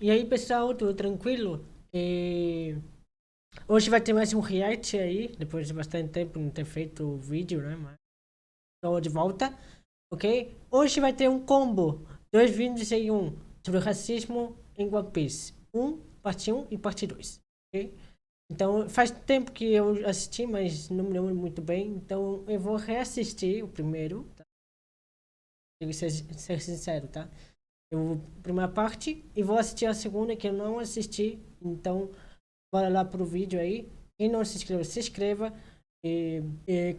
E aí, pessoal, tudo tranquilo? Hoje vai ter mais um react aí, depois de bastante tempo não ter feito o vídeo, né? Mas estou de volta, ok? Hoje vai ter um combo, 2 vídeos em um, sobre o racismo em One Piece. Parte 1 e parte 2, ok? Então, faz tempo que eu assisti, mas não me lembro muito bem, então eu vou reassistir o primeiro, tá? Tenho que ser sincero, tá? Eu vou a primeira parte e vou assistir a segunda que eu não assisti. Então, bora lá pro vídeo aí. Quem não se inscreveu, se inscreva.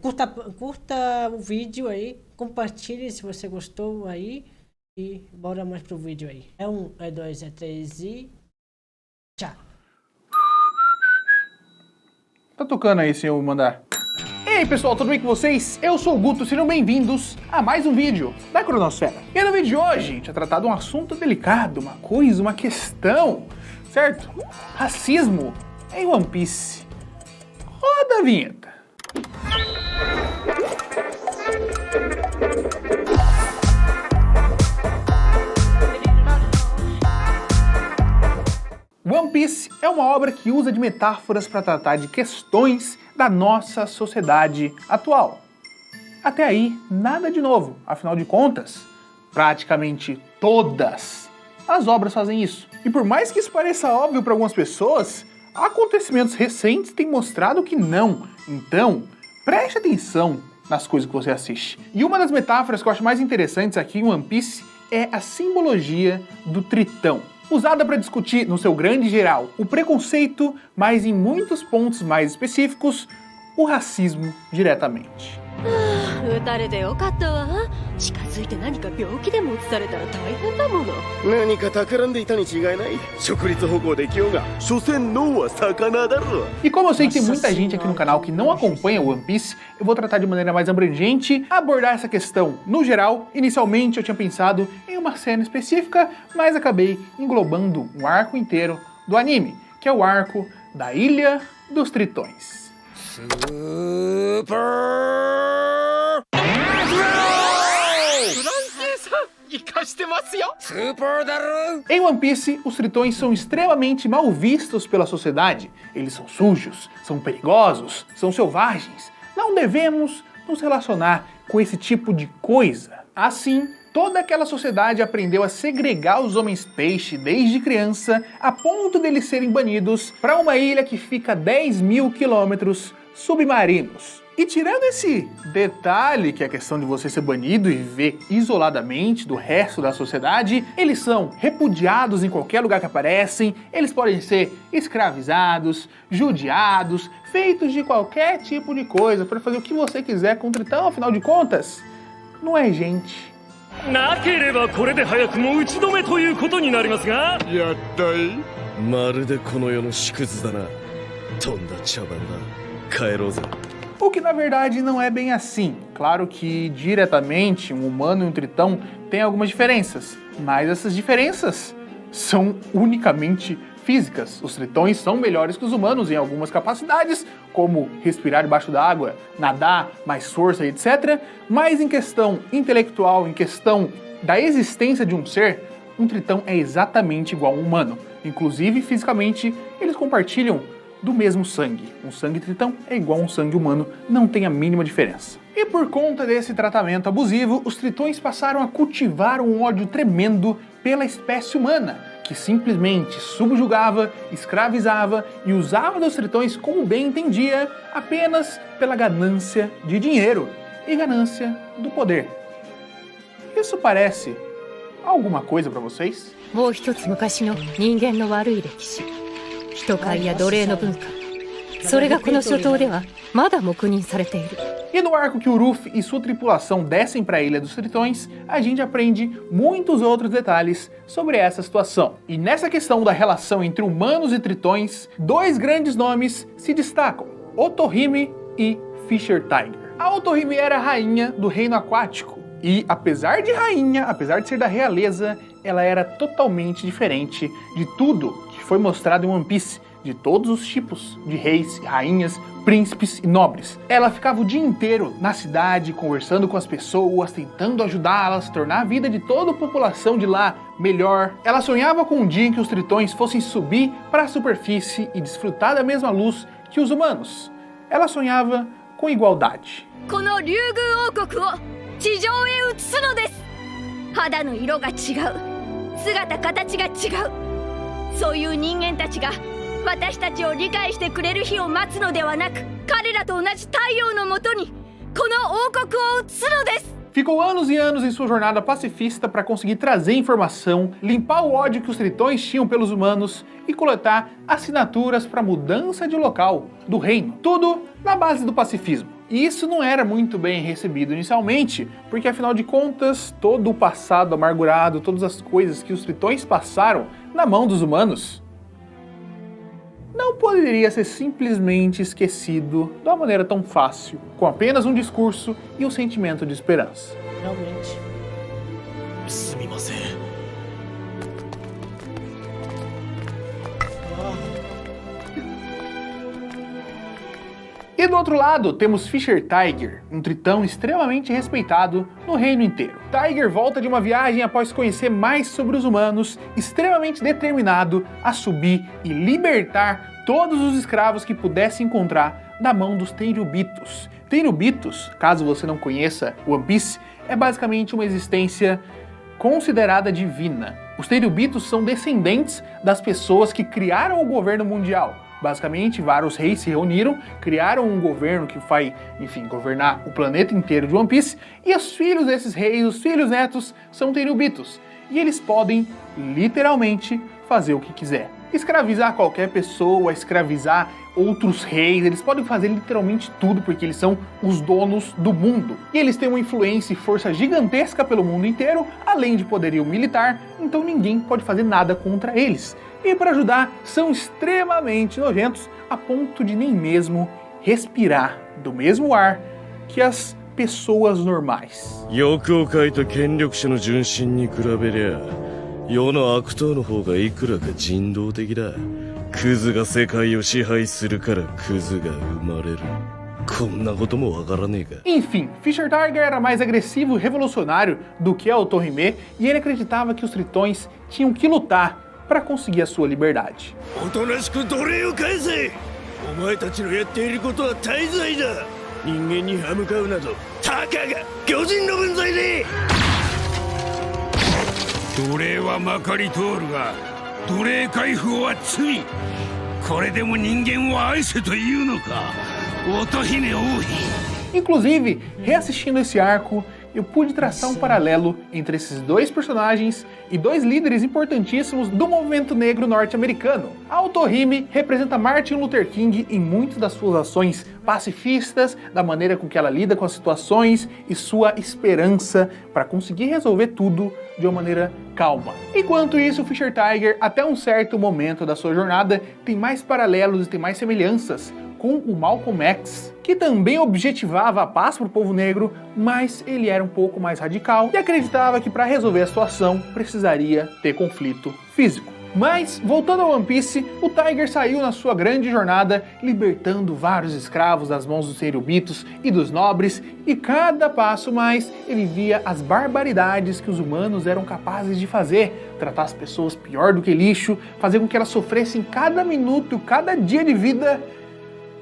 Curta o vídeo aí. Compartilhe se você gostou aí. E bora mais pro vídeo aí. É 1, é 2, é 3 e... tchau. Tá tocando aí, senhor Mandar. E aí pessoal, tudo bem com vocês? Eu sou o Guto, sejam bem-vindos a mais um vídeo da Cronosfera. E no vídeo de hoje, a gente vai tratar de um assunto delicado, uma coisa, uma questão, certo? Racismo em One Piece. Roda a vinheta. One Piece é uma obra que usa de metáforas para tratar de questões da nossa sociedade atual. Até aí, nada de novo, afinal de contas, praticamente todas as obras fazem isso. E por mais que isso pareça óbvio para algumas pessoas, acontecimentos recentes têm mostrado que não. Então, preste atenção nas coisas que você assiste. E uma das metáforas que eu acho mais interessantes aqui em One Piece é a simbologia do tritão, usada para discutir, no seu grande geral, o preconceito, mas em muitos pontos mais específicos, o racismo diretamente. E como eu sei que tem muita gente aqui no canal que não acompanha One Piece, eu vou tratar de maneira mais abrangente, abordar essa questão no geral. Inicialmente eu tinha pensado em uma cena específica, mas acabei englobando um arco inteiro do anime, que é o arco da Ilha dos Tritões. Em One Piece, os tritões são extremamente mal vistos pela sociedade. Eles são sujos, são perigosos, são selvagens. Não devemos nos relacionar com esse tipo de coisa. Assim, toda aquela sociedade aprendeu a segregar os homens-peixe desde criança, a ponto deles serem banidos para uma ilha que fica a 10.000 quilômetros submarinos. E tirando esse detalhe, que é a questão de você ser banido e viver isoladamente do resto da sociedade, eles são repudiados em qualquer lugar que aparecem, eles podem ser escravizados, judiados, feitos de qualquer tipo de coisa para fazer o que você quiser com o tritão, afinal de contas, não é gente. O que na verdade não é bem assim. Claro que diretamente um humano e um tritão têm algumas diferenças, mas essas diferenças são unicamente físicas. Os tritões são melhores que os humanos em algumas capacidades, como respirar debaixo d'água, nadar, mais força, etc. Mas em questão intelectual, em questão da existência de um ser, um tritão é exatamente igual a um humano. Inclusive, fisicamente, eles compartilham do mesmo sangue. Um sangue tritão é igual a um sangue humano, não tem a mínima diferença. E por conta desse tratamento abusivo, os tritões passaram a cultivar um ódio tremendo pela espécie humana, que simplesmente subjugava, escravizava e usava dos tritões como bem entendia, apenas pela ganância de dinheiro e ganância do poder. Isso parece alguma coisa para vocês? E no arco que o Ruffy e sua tripulação descem para a Ilha dos Tritões, a gente aprende muitos outros detalhes sobre essa situação. E nessa questão da relação entre humanos e tritões, dois grandes nomes se destacam: Otohime e Fisher Tiger. A Otohime era a rainha do reino aquático, e apesar de rainha, apesar de ser da realeza, ela era totalmente diferente de tudo que foi mostrado em One Piece, de todos os tipos de reis, rainhas, príncipes e nobres. Ela ficava o dia inteiro na cidade, conversando com as pessoas, tentando ajudá-las, tornar a vida de toda a população de lá melhor. Ela sonhava com um dia em que os tritões fossem subir para a superfície e desfrutar da mesma luz que os humanos. Ela sonhava com igualdade. この竜宮王国を地上へ移すのです。肌の色が違う、姿形が違う、そういう人間たちが私たちを理解してくれる日を待つのではなく、彼らと同じ太陽のもとにこの王国を移すのです。 Ficou anos e anos em sua jornada pacifista para conseguir trazer informação, limpar o ódio que os tritões tinham pelos humanos e coletar assinaturas para mudança de local do reino. Tudo na base do pacifismo. E isso não era muito bem recebido inicialmente, porque afinal de contas, todo o passado amargurado, todas as coisas que os tritões passaram na mão dos humanos, não poderia ser simplesmente esquecido de uma maneira tão fácil, com apenas um discurso e um sentimento de esperança. Realmente. E do outro lado, temos Fisher Tiger, um tritão extremamente respeitado no reino inteiro. Tiger volta de uma viagem após conhecer mais sobre os humanos, extremamente determinado a subir e libertar todos os escravos que pudesse encontrar da mão dos Tenryubitos. Tenryubitos, caso você não conheça One Piece, é basicamente uma existência considerada divina. Os Tenryubitos são descendentes das pessoas que criaram o governo mundial. Basicamente, vários reis se reuniram, criaram um governo que vai, enfim, governar o planeta inteiro de One Piece, e os filhos desses reis, os filhos netos, são Tenryubitos. E eles podem, literalmente, fazer o que quiser. Escravizar qualquer pessoa, escravizar outros reis, eles podem fazer literalmente tudo porque eles são os donos do mundo. E eles têm uma influência e força gigantesca pelo mundo inteiro, além de poderio militar, então ninguém pode fazer nada contra eles. E para ajudar, são extremamente nojentos a ponto de nem mesmo respirar do mesmo ar que as pessoas normais. 欲をかいた権力者の純真に比べりゃ世の悪党の方がいくらか人道的だ。クズが世界を支配するからクズが生まれる。こんなこともわからねえか。 Enfim, Fisher Tiger era mais agressivo e revolucionário do que a Otohime, e ele acreditava que os tritões tinham que lutar para conseguir a sua liberdade. おとなしく奴隷を返せ。お前たちのやっていることは大罪だ。人間に歯向かうなどたかが巨人の分際で。奴隷はまかり通るが奴隷解放は罪。これでも人間を愛せというのか、乙姫王妃。 Inclusive, reassistindo esse arco, eu pude traçar um paralelo entre esses dois personagens e dois líderes importantíssimos do movimento negro norte-americano. A Otohime representa Martin Luther King em muitas das suas ações pacifistas, da maneira com que ela lida com as situações e sua esperança para conseguir resolver tudo de uma maneira calma. Enquanto isso, Fisher Tiger, até um certo momento da sua jornada, tem mais paralelos e tem mais semelhanças com o Malcolm X, que também objetivava a paz para o povo negro, mas ele era um pouco mais radical e acreditava que para resolver a situação precisaria ter conflito físico. Mas, voltando ao One Piece, o Tiger saiu na sua grande jornada, libertando vários escravos das mãos dos Tenryubitos e dos nobres, e cada passo mais ele via as barbaridades que os humanos eram capazes de fazer, tratar as pessoas pior do que lixo, fazer com que elas sofressem cada minuto, cada dia de vida,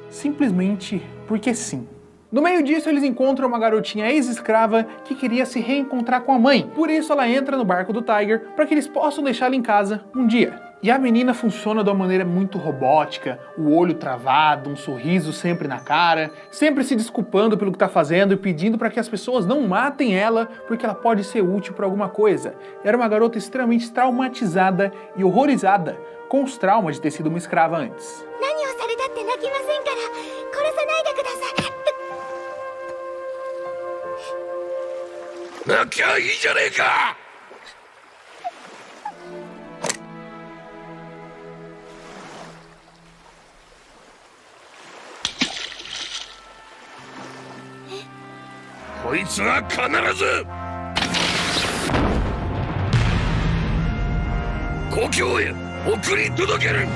simplesmente porque sim. No meio disso, eles encontram uma garotinha ex-escrava que queria se reencontrar com a mãe. Por isso, ela entra no barco do Tiger para que eles possam deixá-la em casa um dia. E a menina funciona de uma maneira muito robótica, o olho travado, um sorriso sempre na cara, sempre se desculpando pelo que está fazendo e pedindo para que as pessoas não matem ela porque ela pode ser útil para alguma coisa. Era uma garota extremamente traumatizada e horrorizada com os traumas de ter sido uma escrava antes. 泣きゃいいじゃねえか。こいつは必ず故郷へ送り届ける。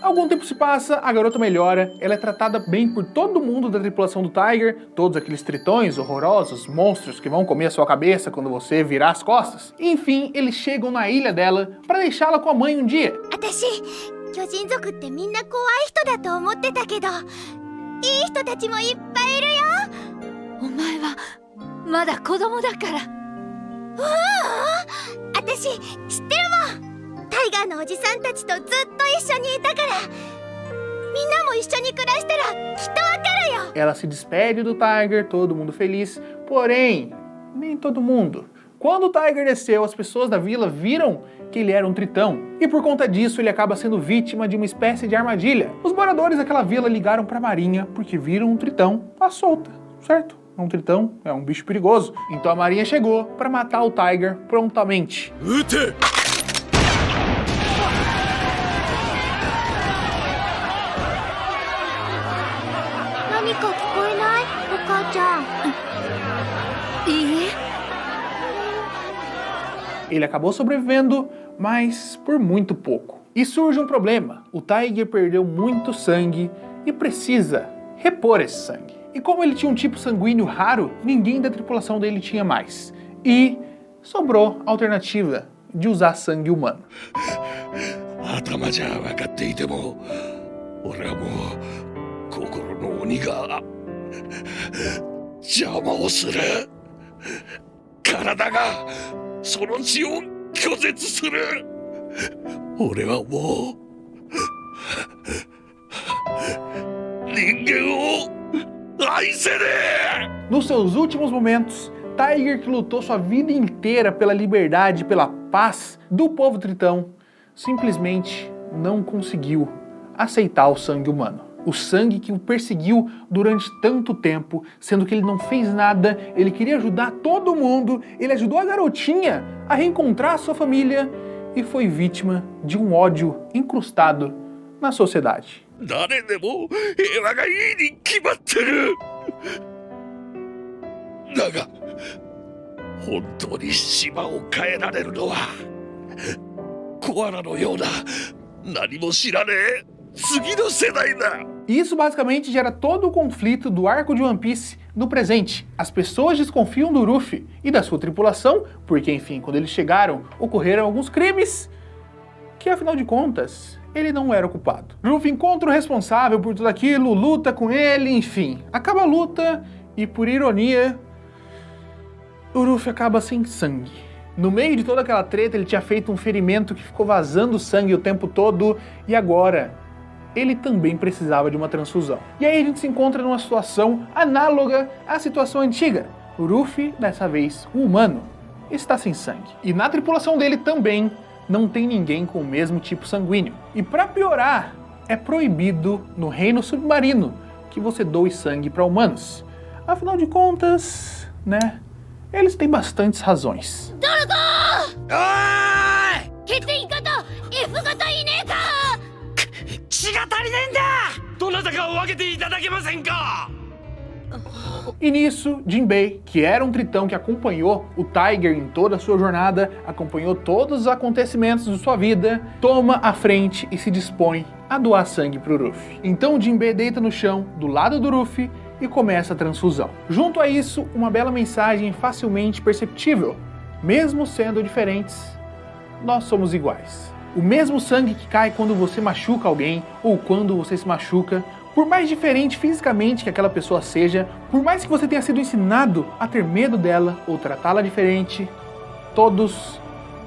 A Algum tempo se passa, a garota melhora, ela é tratada bem por todo mundo da tripulação do Tiger, todos aqueles tritões horrorosos, monstros que vão comer a sua cabeça quando você virar as costas. Enfim, eles chegam na ilha dela para deixá-la com a mãe um dia. 巨人族ってみんな怖い人だと思ってたけど、いい人たちもいっぱいいるよ。お前はまだ子供だから。私知ってるもん。タイガーのおじさんたちとずっと一緒にいたから、みんなも一緒に暮らしたらきっとわかるよ。 Ela se despede do Tiger, todo mundo feliz, porém, nem todo mundo. Quando o Tiger desceu, as pessoas da vila viram que ele era um tritão, e por conta disso ele acaba sendo vítima de uma espécie de armadilha. Os moradores daquela vila ligaram para a marinha porque viram um tritão à solta, certo? Um tritão é um bicho perigoso, então a marinha chegou para matar o Tiger prontamente. Ute! 何か聞こえない？お母ちゃん。いいえ。 Ele acabou sobrevivendo, mas por muito pouco. E surge um problema. O Tiger perdeu muito sangue e precisa repor esse sangue. E como ele tinha um tipo sanguíneo raro, ninguém da tripulação dele tinha mais. E sobrou a alternativa de usar sangue humano. 頭じゃ分かっていても、俺はもう心の鬼が邪魔をする。体がその血を拒絶する。俺はもう人間を愛せねえ。 Nos seus últimos momentos, Tiger, que lutou sua vida inteira pela liberdade, pela paz do povo tritão, simplesmente não conseguiu aceitar o sangue humano. O sangue que o perseguiu durante tanto tempo, sendo que ele não fez nada, ele queria ajudar todo mundo, ele ajudou a garotinha a reencontrar a sua família e foi vítima de um ódio incrustado na sociedade. 誰でも平和がいいに決まってる。だが本当に島を変えられるのはコアラのような何も知らねえ次の世代だ。 E isso basicamente gera todo o conflito do arco de One Piece no presente. As pessoas desconfiam do Luffy e da sua tripulação, porque enfim, quando eles chegaram, ocorreram alguns crimes que afinal de contas, ele não era o culpado. Luffy encontra o responsável por tudo aquilo, luta com ele, enfim. Acaba a luta e, por ironia, o Luffy acaba sem sangue. No meio de toda aquela treta, ele tinha feito um ferimento que ficou vazando sangue o tempo todo, e agora ele também precisava de uma transfusão. E aí a gente se encontra numa situação análoga à situação antiga. O Luffy, dessa vez um humano, está sem sangue. E na tripulação dele também não tem ninguém com o mesmo tipo sanguíneo. E para piorar, é proibido no reino submarino que você doe sangue para humanos. Afinal de contas, né, eles têm bastantes razões. 血液型 F 型いねえか。血が足りねえんだ。どなたかを分けていただけませんか。 E nisso, Jinbei, que era um tritão que acompanhou o Tiger em toda a sua jornada, acompanhou todos os acontecimentos de sua vida, toma a frente e se dispõe a doar sangue pro Luffy. Então Jinbei deita no chão, do lado do Luffy, e começa a transfusão. Junto a isso, uma bela mensagem facilmente perceptível. Mesmo sendo diferentes, nós somos iguais. O mesmo sangue que cai quando você machuca alguém, ou quando você se machuca, por mais diferente fisicamente que aquela pessoa seja, por mais que você tenha sido ensinado a ter medo dela ou tratá-la diferente, todos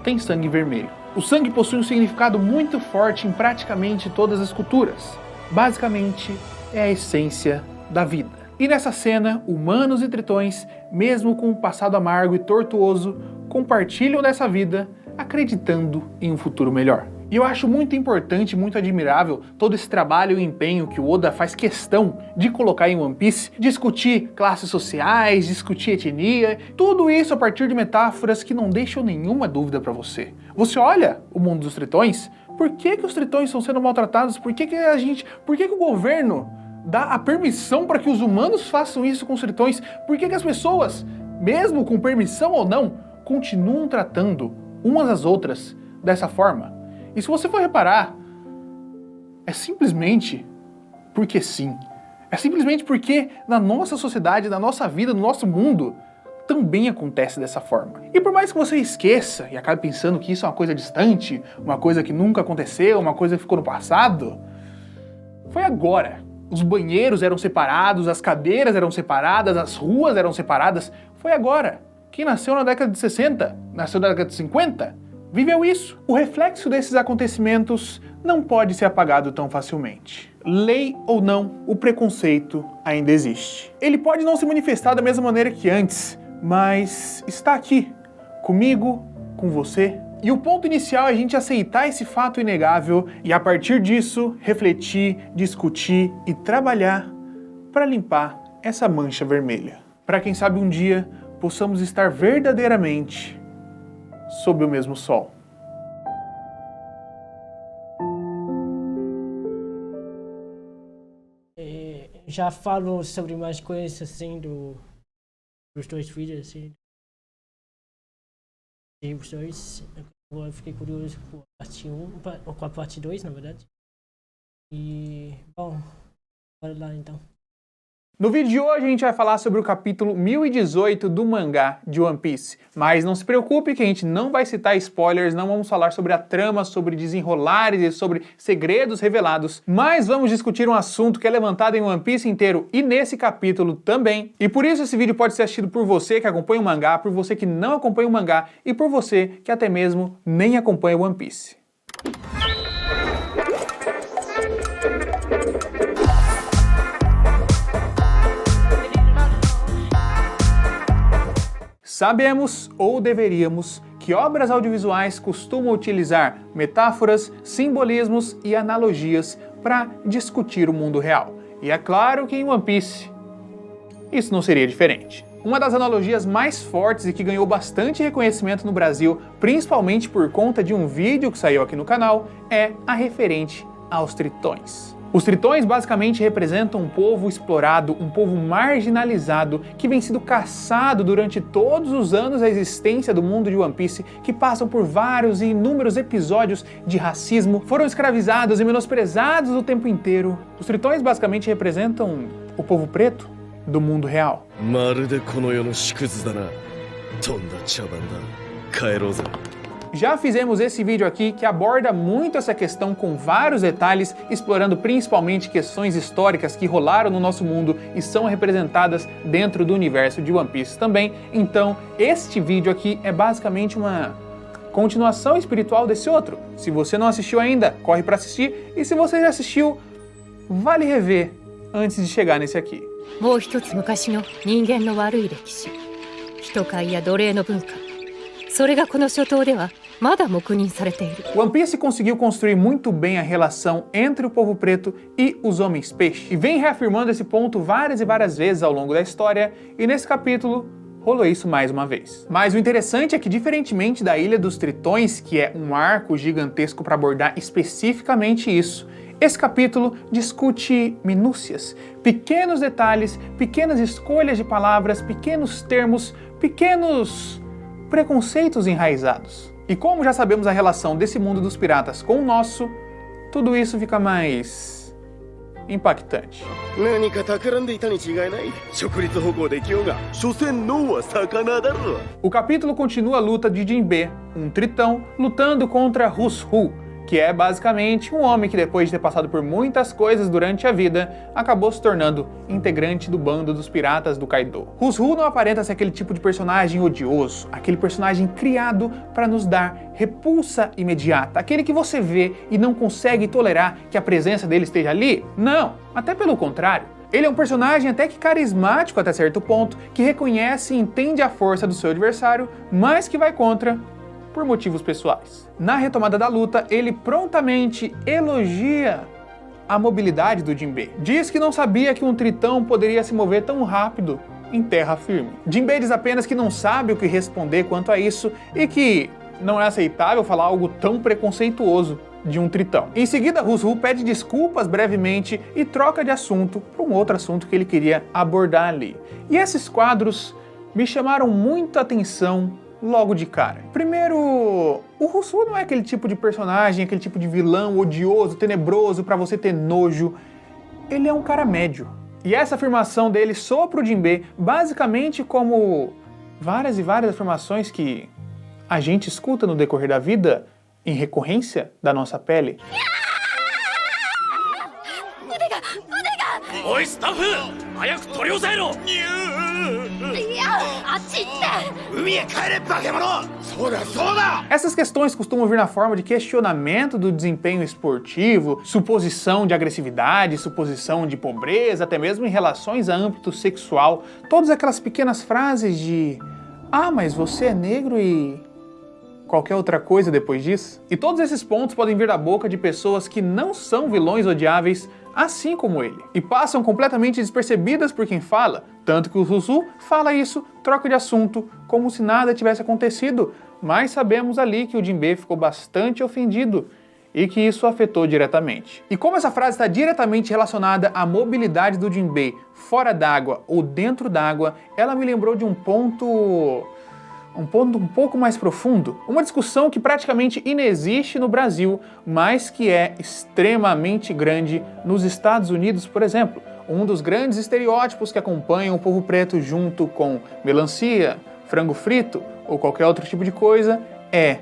têm sangue vermelho. O sangue possui um significado muito forte em praticamente todas as culturas. Basicamente, é a essência da vida. E nessa cena, humanos e tritões, mesmo com um passado amargo e tortuoso, compartilham dessa vida, acreditando em um futuro melhor. E eu acho muito importante, muito admirável todo esse trabalho e empenho que o Oda faz questão de colocar em One Piece, discutir classes sociais, discutir etnia, tudo isso a partir de metáforas que não deixam nenhuma dúvida para você. Você olha o mundo dos tritões, por que os tritões estão sendo maltratados? Por que o governo dá a permissão para que os humanos façam isso com os tritões? Por que as pessoas, mesmo com permissão ou não, continuam tratando umas às outras dessa forma? E se você for reparar, é simplesmente porque sim. É simplesmente porque na nossa sociedade, na nossa vida, no nosso mundo, também acontece dessa forma. E por mais que você esqueça e acabe pensando que isso é uma coisa distante, uma coisa que nunca aconteceu, uma coisa que ficou no passado, foi agora. Os banheiros eram separados, as cadeiras eram separadas, as ruas eram separadas. Foi agora. Quem nasceu na década de 60, nasceu na década de 50, viveu isso. O reflexo desses acontecimentos não pode ser apagado tão facilmente. Lei ou não, o preconceito ainda existe. Ele pode não se manifestar da mesma maneira que antes, mas está aqui, comigo, com você. E o ponto inicial é a gente aceitar esse fato inegável e, a partir disso, refletir, discutir e trabalhar para limpar essa mancha vermelha. Para quem sabe um dia possamos estar verdadeiramente sob o mesmo sol. Já falo sobre mais coisas assim dos dois vídeos, assim. E os dois, eu fiquei curioso com a parte 1, ou com a parte 2, na verdade. E, bom, bora lá então. No vídeo de hoje a gente vai falar sobre o capítulo 1018 do mangá de One Piece. Mas não se preocupe que a gente não vai citar spoilers, não vamos falar sobre a trama, sobre desenrolares e sobre segredos revelados, mas vamos discutir um assunto que é levantado em One Piece inteiro e nesse capítulo também. E por isso esse vídeo pode ser assistido por você que acompanha o mangá, por você que não acompanha o mangá e por você que até mesmo nem acompanha o One Piece. Sabemos, ou deveríamos, que obras audiovisuais costumam utilizar metáforas, simbolismos e analogias para discutir o mundo real. E é claro que em One Piece isso não seria diferente. Uma das analogias mais fortes e que ganhou bastante reconhecimento no Brasil, principalmente por conta de um vídeo que saiu aqui no canal, é a referente aos tritões. Os tritões basicamente representam um povo explorado, um povo marginalizado, que vem sendo caçado durante todos os anos da existência do mundo de One Piece, que passam por vários e inúmeros episódios de racismo, foram escravizados e menosprezados o tempo inteiro. Os tritões basicamente representam o povo preto do mundo real. Já fizemos esse vídeo aqui que aborda muito essa questão com vários detalhes, explorando principalmente questões históricas que rolaram no nosso mundo e são representadas dentro do universo de One Piece também. Então, este vídeo aqui é basicamente uma continuação espiritual desse outro. Se você não assistiu ainda, corre para assistir, e se você já assistiu, vale rever antes de chegar nesse aqui. One Piece conseguiu construir muito bem a relação entre o povo preto e os homens peixe, e vem reafirmando esse ponto várias e várias vezes ao longo da história, e nesse capítulo rolou isso mais uma vez. Mas o interessante é que, diferentemente da Ilha dos Tritões, que é um arco gigantesco para abordar especificamente isso, esse capítulo discute minúcias, pequenos detalhes, pequenas escolhas de palavras, pequenos termos, pequenos preconceitos enraizados. E como já sabemos a relação desse mundo dos piratas com o nosso, tudo isso fica mais impactante. O capítulo continua a luta de Jinbe, um tritão, lutando contra Hus-Hu, que é basicamente um homem que, depois de ter passado por muitas coisas durante a vida, acabou se tornando integrante do bando dos piratas do Kaido. Hus-Hu não aparenta ser aquele tipo de personagem odioso, aquele personagem criado para nos dar repulsa imediata, aquele que você vê e não consegue tolerar que a presença dele esteja ali. Não, até pelo contrário. Ele é um personagem até que carismático até certo ponto, que reconhece e entende a força do seu adversário, mas que vai contra por motivos pessoais. Na retomada da luta, ele prontamente elogia a mobilidade do Jinbe. Diz que não sabia que um tritão poderia se mover tão rápido em terra firme. Jinbe diz apenas que não sabe o que responder quanto a isso e que não é aceitável falar algo tão preconceituoso de um tritão. Em seguida, Hus-Hu pede desculpas brevemente e troca de assunto para um outro assunto que ele queria abordar ali. E esses quadros me chamaram muito a atenção logo de cara. Primeiro, o Rousseau não é aquele tipo de personagem, aquele tipo de vilão odioso, tenebroso, pra você ter nojo. Ele é um cara médio. E essa afirmação dele soa pro Jinbe basicamente como várias e várias afirmações que a gente escuta no decorrer da vida em recorrência da nossa pele. おいスタッフ早く取り押さえろいやあっち行って海へ帰れ化け物そうだそうだ Essas questões costumam vir na forma de questionamento do desempenho esportivo, suposição de agressividade, suposição de pobreza, até mesmo em relações a âmbito sexual. Todas aquelas pequenas frases de "Ah, mas você é negro e..." qualquer outra coisa depois disso. E todos esses pontos podem vir da boca de pessoas que não são vilões odiáveis, assim como ele, e passam completamente despercebidas por quem fala, tanto que o Rousseau fala isso, troca de assunto, como se nada tivesse acontecido, mas sabemos ali que o Jinbe ficou bastante ofendido e que isso afetou diretamente. E como essa frase está diretamente relacionada à mobilidade do Jinbe fora d'água ou dentro d'água, ela me lembrou de um ponto um pouco mais profundo, uma discussão que praticamente inexiste no Brasil, mas que é extremamente grande nos Estados Unidos, por exemplo. Um dos grandes estereótipos que acompanham o povo preto junto com melancia, frango frito ou qualquer outro tipo de coisa é: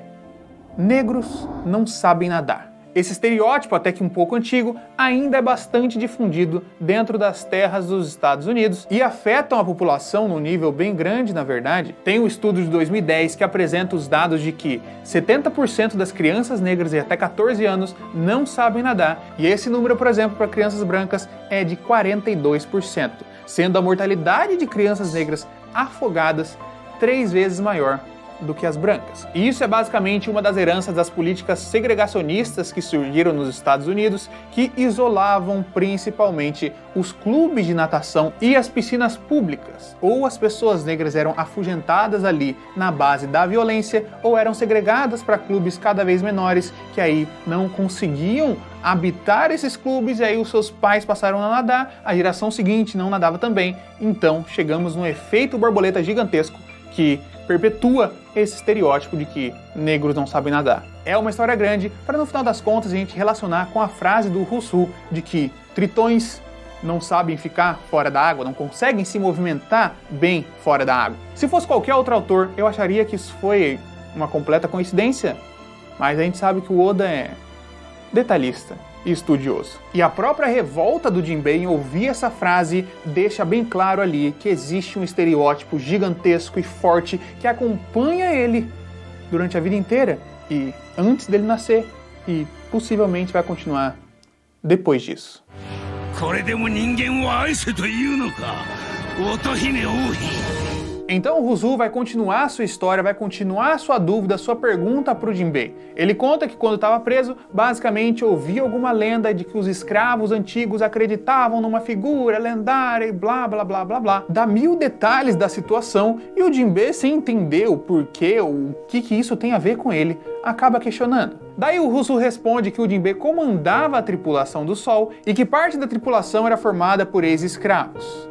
negros não sabem nadar. Esse estereótipo, até que um pouco antigo, ainda é bastante difundido dentro das terras dos Estados Unidos e afetam a população num nível bem grande, na verdade. Tem um estudo de 2010 que apresenta os dados de que 70% das crianças negras de até 14 anos não sabem nadar, e esse número, por exemplo, para crianças brancas é de 42%, sendo a mortalidade de crianças negras afogadas 3 vezes maior do que as brancas. E isso é basicamente uma das heranças das políticas segregacionistas que surgiram nos Estados Unidos, que isolavam principalmente os clubes de natação e as piscinas públicas. Ou as pessoas negras eram afugentadas ali na base da violência, ou eram segregadas para clubes cada vez menores, que aí não conseguiam habitar esses clubes, e aí os seus pais passaram a nadar, a geração seguinte não nadava também, então chegamos num efeito borboleta gigantesco que perpetua esse estereótipo de que negros não sabem nadar. É uma história grande para no final das contas a gente relacionar com a frase do Rousseau de que tritões não sabem ficar fora da água, não conseguem se movimentar bem fora da água. Se fosse qualquer outro autor, eu acharia que isso foi uma completa coincidência, mas a gente sabe que o Oda é detalhista e estudioso. E a própria revolta do Jinbe em ouvir essa frase deixa bem claro ali que existe um estereótipo gigantesco e forte que acompanha ele durante a vida inteira e antes dele nascer, e possivelmente vai continuar depois disso. これでも人間を愛せというのか乙姫王妃 Então o Rousseau vai continuar a sua história, vai continuar a sua dúvida, a sua pergunta para o Jinbe. Ele conta que quando estava preso, basicamente ouvia alguma lenda de que os escravos antigos acreditavam numa figura lendária e blá blá blá blá blá. Dá 1000 detalhes da situação e o Jinbe, sem entender o porquê, o que isso tem a ver com ele, acaba questionando. Daí o Rousseau responde que o Jinbe comandava a tripulação do Sol e que parte da tripulação era formada por ex-escravos.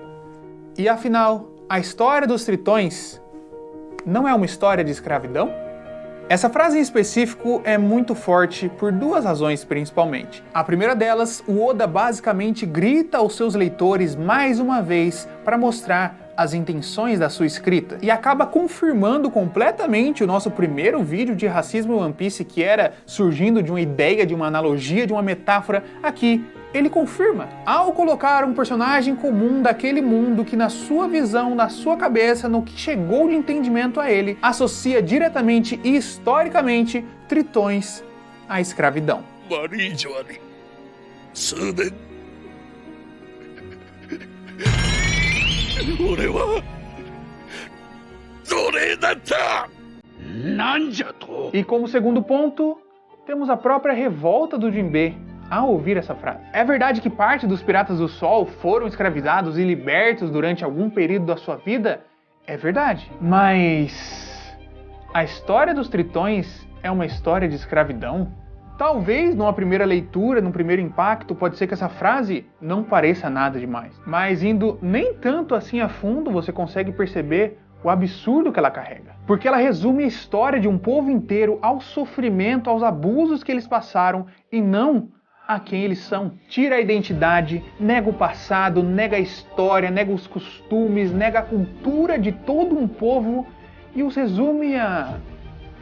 E afinal, a história dos tritões não é uma história de escravidão? Essa frase em específico é muito forte por 2 razões principalmente. A primeira delas, o Oda basicamente grita aos seus leitores mais uma vez para mostrar as intenções da sua escrita e acaba confirmando completamente o nosso primeiro vídeo de racismo em One Piece, que era surgindo de uma ideia, de uma analogia, de uma metáfora. Aqui ele confirma, ao colocar um personagem comum daquele mundo que na sua visão, na sua cabeça, no que chegou de entendimento a ele, associa diretamente e historicamente tritões à escravidão. 悪い女に数年俺は奴隷だったなんじゃと E como segundo ponto, temos a própria revolta do Jinbe ao ouvir essa frase. É verdade que parte dos Piratas do Sol foram escravizados e libertos durante algum período da sua vida? É verdade. Mas a história dos tritões é uma história de escravidão? Talvez numa primeira leitura, num primeiro impacto, pode ser que essa frase não pareça nada demais. Mas indo nem tanto assim a fundo, você consegue perceber o absurdo que ela carrega. Porque ela resume a história de um povo inteiro ao sofrimento, aos abusos que eles passaram e não a quem eles são. Tira a identidade, nega o passado, nega a história, nega os costumes, nega a cultura de todo um povo e os resume a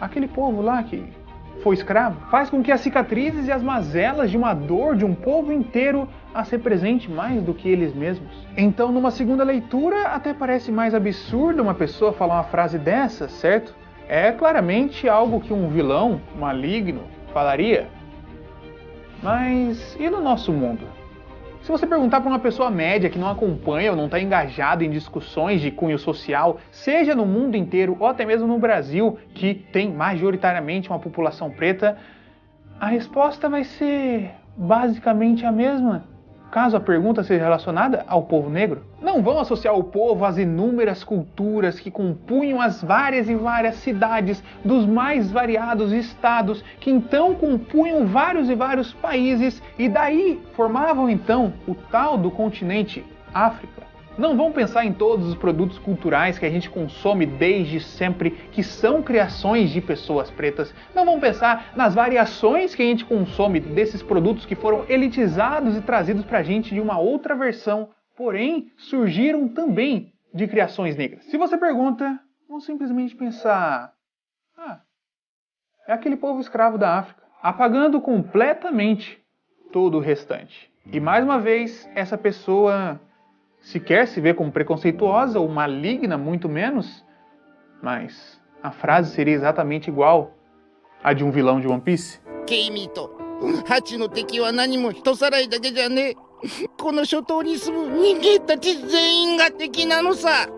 aquele povo lá que foi escravo. Faz com que as cicatrizes e as mazelas de uma dor de um povo inteiro as represente mais do que eles mesmos. Então, numa segunda leitura, até parece mais absurdo uma pessoa falar uma frase dessa, certo? É claramente algo que um vilão maligno falaria. Mas e no nosso mundo? Se você perguntar para uma pessoa média que não acompanha ou não está engajado em discussões de cunho social, seja no mundo inteiro ou até mesmo no Brasil, que tem majoritariamente uma população preta, a resposta vai ser basicamente a mesma, caso a pergunta seja relacionada ao povo negro. Não vão associar o povo às inúmeras culturas que compunham as várias e várias cidades dos mais variados estados, que então compunham vários e vários países e daí formavam então o tal do continente África. Não vão pensar em todos os produtos culturais que a gente consome desde sempre, que são criações de pessoas pretas. Não vão pensar nas variações que a gente consome desses produtos que foram elitizados e trazidos pra gente de uma outra versão, porém surgiram também de criações negras. Se você pergunta, vão simplesmente pensar: é aquele povo escravo da África, apagando completamente todo o restante. E mais uma vez, essa pessoa sequer se vê como preconceituosa ou maligna, muito menos, mas a frase seria exatamente igual à de um vilão de One Piece. Keimito, Hachi no teki wa nani mo hitosarai dake ja ne. Kono shotou ni sumu ningen tachi zein ga teki nano sa.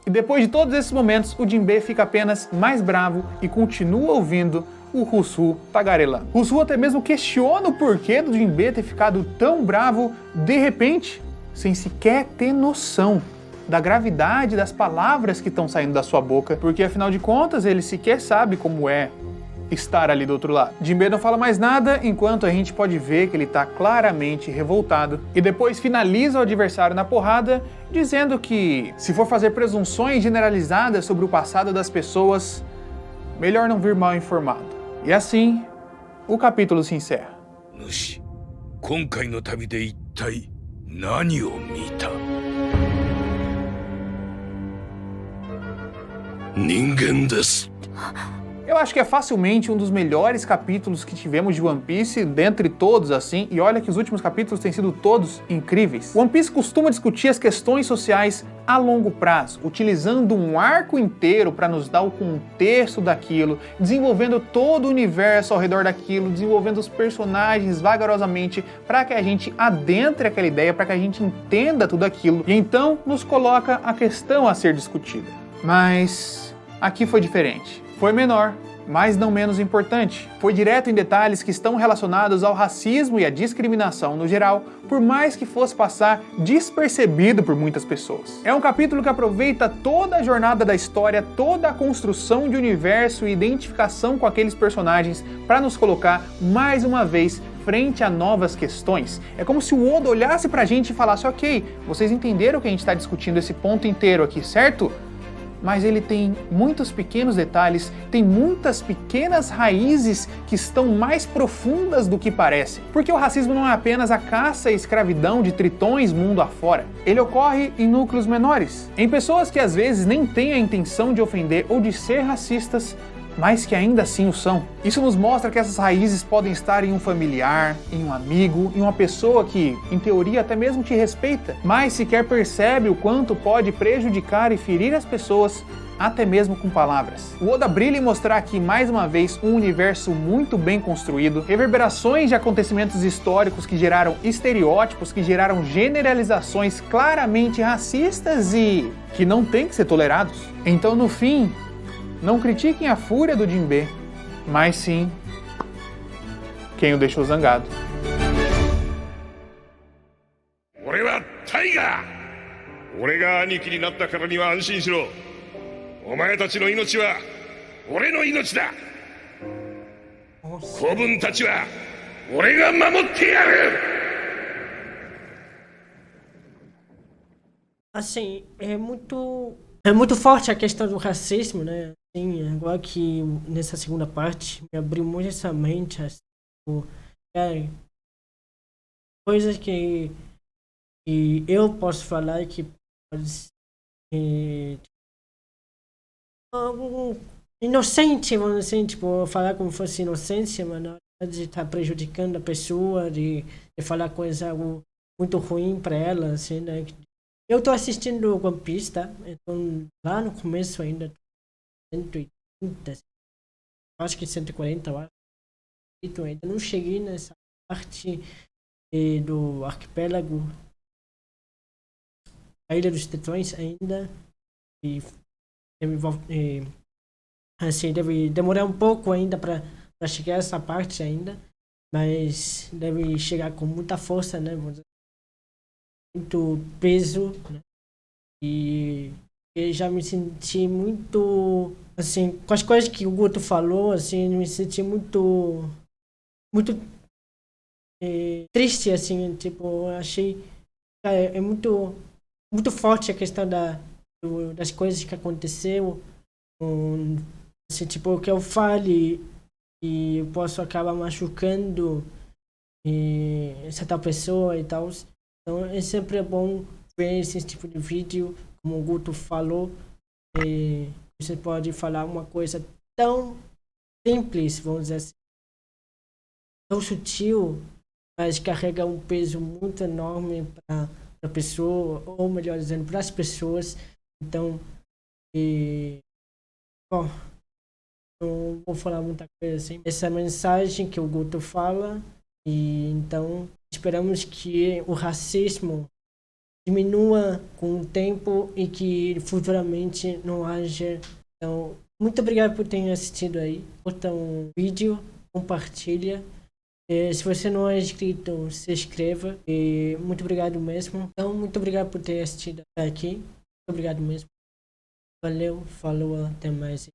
E depois de todos esses momentos, o Jinbe fica apenas mais bravo e continua ouvindo o Rusu tagarelando. Rusu até mesmo questiona o porquê do Jinbe ter ficado tão bravo de repente, sem sequer ter noção da gravidade das palavras que estão saindo da sua boca, porque afinal de contas ele sequer sabe como é estar ali do outro lado. Jinbe não fala mais nada, enquanto a gente pode ver que ele está claramente revoltado, e depois finaliza o adversário na porrada, dizendo que se for fazer presunções generalizadas sobre o passado das pessoas, melhor não vir mal informado. E assim, o capítulo se encerra. Nushi, 今回の旅で一体何を見た? 人間です。 Eu acho que é facilmente um dos melhores capítulos que tivemos de One Piece, dentre todos assim, e olha que os últimos capítulos têm sido todos incríveis. One Piece costuma discutir as questões sociais a longo prazo, utilizando um arco inteiro para nos dar o contexto daquilo, desenvolvendo todo o universo ao redor daquilo, desenvolvendo os personagens vagarosamente para que a gente adentre aquela ideia, para que a gente entenda tudo aquilo, e então nos coloca a questão a ser discutida. Mas aqui foi diferente. Foi menor, mas não menos importante. Foi direto em detalhes que estão relacionados ao racismo e à discriminação no geral, por mais que fosse passar despercebido por muitas pessoas. É um capítulo que aproveita toda a jornada da história, toda a construção de universo e identificação com aqueles personagens para nos colocar mais uma vez frente a novas questões. É como se o Oda olhasse pra gente e falasse: ok, vocês entenderam que a gente está discutindo esse ponto inteiro aqui, certo? Mas ele tem muitos pequenos detalhes, tem muitas pequenas raízes que estão mais profundas do que parecem. Porque o racismo não é apenas a caça e escravidão de tritões mundo afora. Ele ocorre em núcleos menores, em pessoas que às vezes nem têm a intenção de ofender ou de ser racistas, mas que ainda assim o são. Isso nos mostra que essas raízes podem estar em um familiar, em um amigo, em uma pessoa que, em teoria, até mesmo te respeita, mas sequer percebe o quanto pode prejudicar e ferir as pessoas, até mesmo com palavras. O Oda brilha em mostrar aqui, mais uma vez, um universo muito bem construído, reverberações de acontecimentos históricos que geraram estereótipos, que geraram generalizações claramente racistas e que não têm que ser tolerados. Então, no fim, não critiquem a fúria do Jinbe, mas sim quem o deixou zangado. 俺はタイガー。俺が兄貴になったからには安心しろ。お前たちの命は俺の命だ。子分たちは俺が守ってやる。assim, é muito forte a questão do racismo, né? Assim, agora que nessa segunda parte me abriu muito essa mente, assim, coisas que eu posso falar que pode ser algo inocente, vamos dizer assim, tipo, falar como fosse inocência, mas na verdade está prejudicando a pessoa, de falar coisa algo muito ruim para ela, assim, né? Eu tô assistindo One Piece, tá? Então, lá no começo ainda, 130, acho que 140, eu acho. Então, ainda não cheguei nessa parte do arquipélago, a Ilha dos Tritões ainda. E, assim, deve demorar um pouco ainda para chegar essa parte ainda. Mas deve chegar com muita força, né? Muito peso, né? E eu já me senti muito, assim, com as coisas que o Guto falou, assim, me senti muito triste, assim, tipo, eu achei, cara, é muito forte a questão das coisas que aconteceu, assim, tipo, que eu fale e eu posso acabar machucando essa tal pessoa e tal. Então é sempre bom ver esse tipo de vídeo, como o Guto falou. Você pode falar uma coisa tão simples, vamos dizer assim, tão sutil, mas carrega um peso muito enorme para a pessoa, ou melhor dizendo, para as pessoas. Então, bom, não vou falar muita coisa assim. Essa mensagem que o Guto fala, e então esperamos que o racismo diminua com o tempo e que futuramente não haja. Então, muito obrigado por ter assistido aí. Curta um vídeo, compartilha. Se você não é inscrito, se inscreva. E muito obrigado mesmo. Então, muito obrigado por ter assistido até aqui. Muito obrigado mesmo. Valeu, falou, até mais.